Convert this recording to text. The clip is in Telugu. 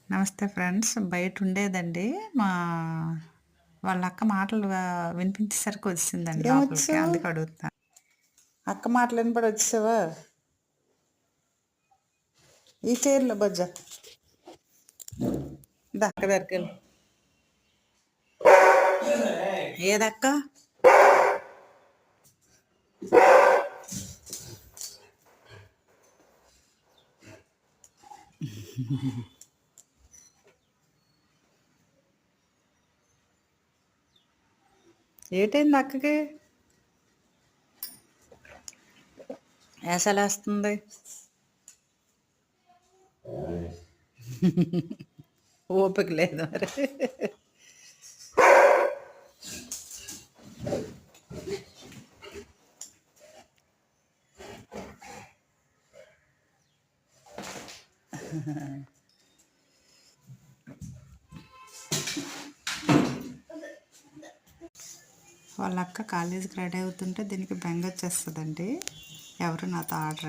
నమస్తే ఫ్రెండ్స్. బయట ఉండేదండి. మా వాళ్ళ అక్క మాటలు వినిపించేసరికి వచ్చిందండి లోపలికి. ఏమొచ్చావు? అందుకు అడుగుతున్నా. అక్క మాటలు వినపడి వచ్చావా? ఈ చైర్లో బజ్జ అక్క దగ్గరికి వెళ్ళి. ఏదక్క? ఏటైంది అక్కకి? వేసలేస్తుంది. ఓపిక లేదు మరి. వాళ్ళ అక్క కాలేజీకి రెడీ అవుతుంటే దీనికి బెంగ వచ్చేస్తుందండి. ఎవరు నాతో ఆడరండి.